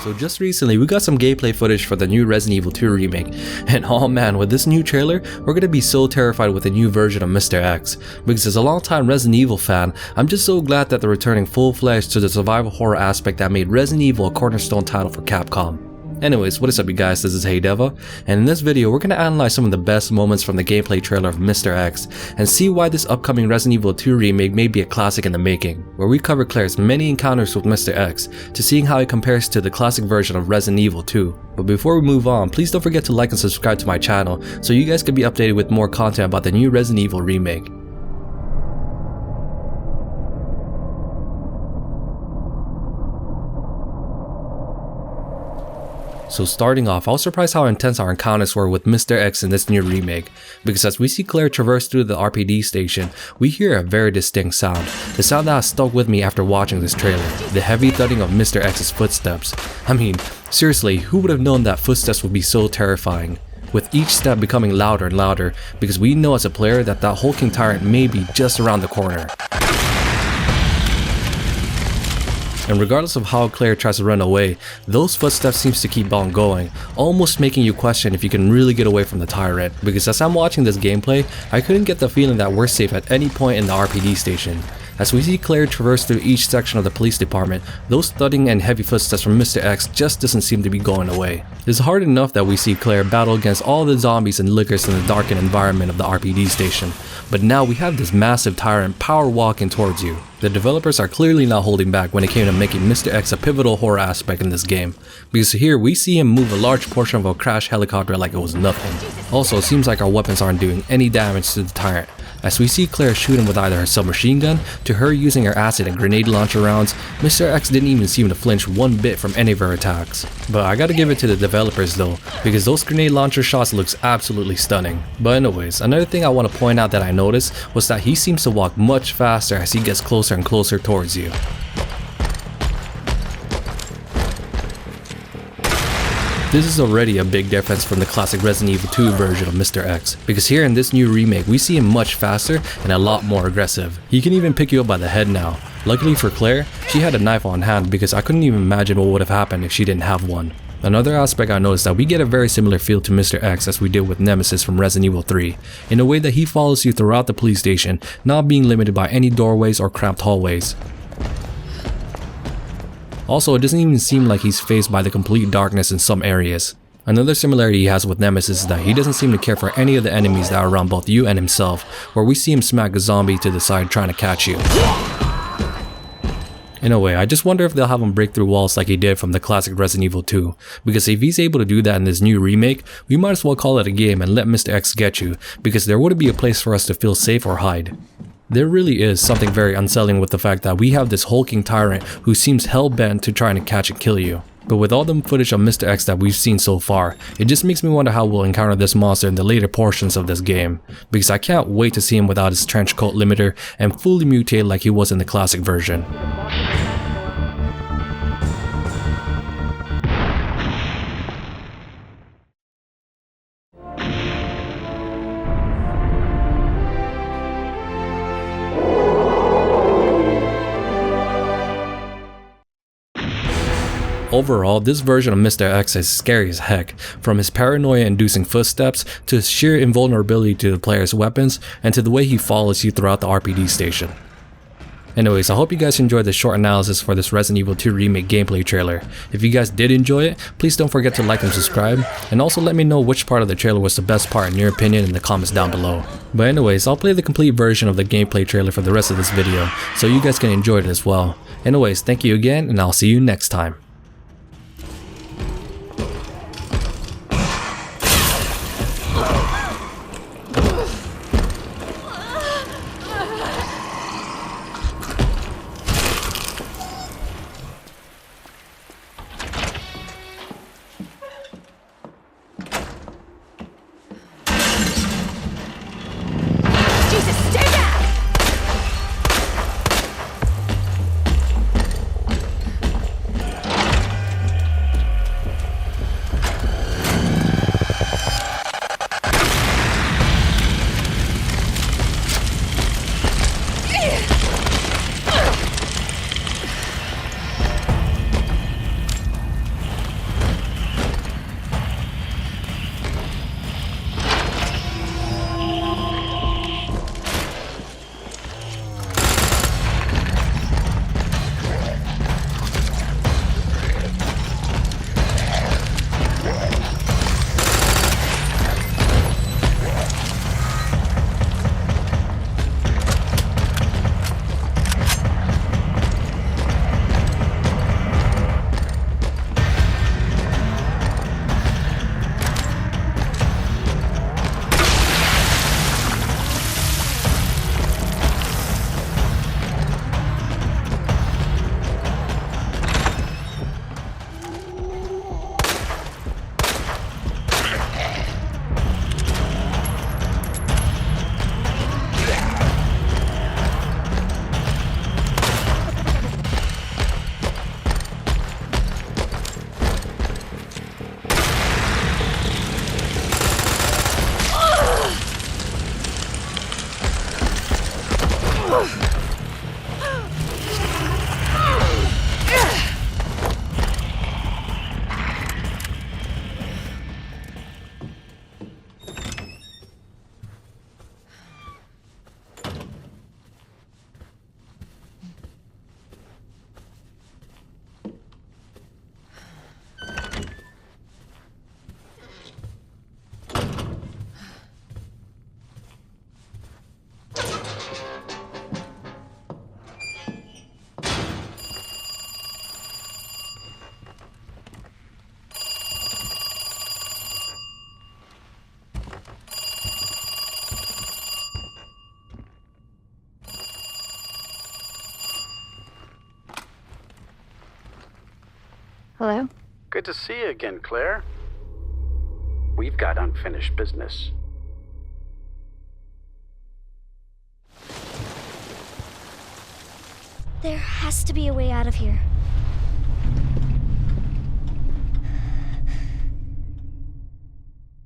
So just recently we got some gameplay footage for the new Resident Evil 2 remake, and oh man, with this new trailer, we're gonna be so terrified with the new version of Mr. X. Because as a long-time Resident Evil fan, I'm just so glad that they're returning full-fledged to the survival horror aspect that made Resident Evil a cornerstone title for Capcom. Anyways, what is up you guys, this is DeVuH, and in this video we're going to analyze some of the best moments from the gameplay trailer of Mr. X and see why this upcoming Resident Evil 2 remake may be a classic in the making, where we cover Claire's many encounters with Mr. X to seeing how it compares to the classic version of Resident Evil 2. But before we move on, please don't forget to like and subscribe to my channel so you guys can be updated with more content about the new Resident Evil remake. So starting off, I was surprised how intense our encounters were with Mr. X in this new remake, because as we see Claire traverse through the RPD station, we hear a very distinct sound, the sound that has stuck with me after watching this trailer, the heavy thudding of Mr. X's footsteps. I mean, seriously, who would have known that footsteps would be so terrifying? With each step becoming louder and louder, because we know as a player that hulking tyrant may be just around the corner. And regardless of how Claire tries to run away, those footsteps seems to keep on going, almost making you question if you can really get away from the tyrant, because as I'm watching this gameplay, I couldn't get the feeling that we're safe at any point in the RPD station. As we see Claire traverse through each section of the police department, those thudding and heavy footsteps from Mr. X just doesn't seem to be going away. It's hard enough that we see Claire battle against all the zombies and lickers in the darkened environment of the RPD station, but now we have this massive tyrant power walking towards you. The developers are clearly not holding back when it came to making Mr. X a pivotal horror aspect in this game, because here we see him move a large portion of a crashed helicopter like it was nothing. Also, it seems like our weapons aren't doing any damage to the tyrant, as we see Claire shoot him with either her submachine gun to her using her acid and grenade launcher rounds. Mr. X didn't even seem to flinch one bit from any of her attacks. But I gotta give it to the developers though, because those grenade launcher shots looks absolutely stunning. But anyways, another thing I want to point out that I noticed was that he seems to walk much faster as he gets closer and closer towards you. This is already a big difference from the classic Resident Evil 2 version of Mr. X, because here in this new remake we see him much faster and a lot more aggressive. He can even pick you up by the head now. Luckily for Claire, she had a knife on hand, because I couldn't even imagine what would have happened if she didn't have one. Another aspect I noticed that we get a very similar feel to Mr. X as we did with Nemesis from Resident Evil 3, in a way that he follows you throughout the police station, not being limited by any doorways or cramped hallways. Also, it doesn't even seem like he's faced by the complete darkness in some areas. Another similarity he has with Nemesis is that he doesn't seem to care for any of the enemies that are around both you and himself, where we see him smack a zombie to the side trying to catch you. In a way, I just wonder if they'll have him break through walls like he did from the classic Resident Evil 2, because if he's able to do that in this new remake, we might as well call it a game and let Mr. X get you, because there wouldn't be a place for us to feel safe or hide. There really is something very unsettling with the fact that we have this hulking tyrant who seems hell-bent to trying to catch and kill you. But with all the footage of Mr. X that we've seen so far, it just makes me wonder how we'll encounter this monster in the later portions of this game, because I can't wait to see him without his trench coat limiter and fully mutated like he was in the classic version. Overall, this version of Mr. X is scary as heck, from his paranoia-inducing footsteps to his sheer invulnerability to the player's weapons and to the way he follows you throughout the RPD station. Anyways, I hope you guys enjoyed this short analysis for this Resident Evil 2 remake gameplay trailer. If you guys did enjoy it, please don't forget to like and subscribe, and also let me know which part of the trailer was the best part in your opinion in the comments down below. But anyways, I'll play the complete version of the gameplay trailer for the rest of this video, so you guys can enjoy it as well. Anyways, thank you again, and I'll see you next time. Hello? Good to see you again, Claire. We've got unfinished business. There has to be a way out of here.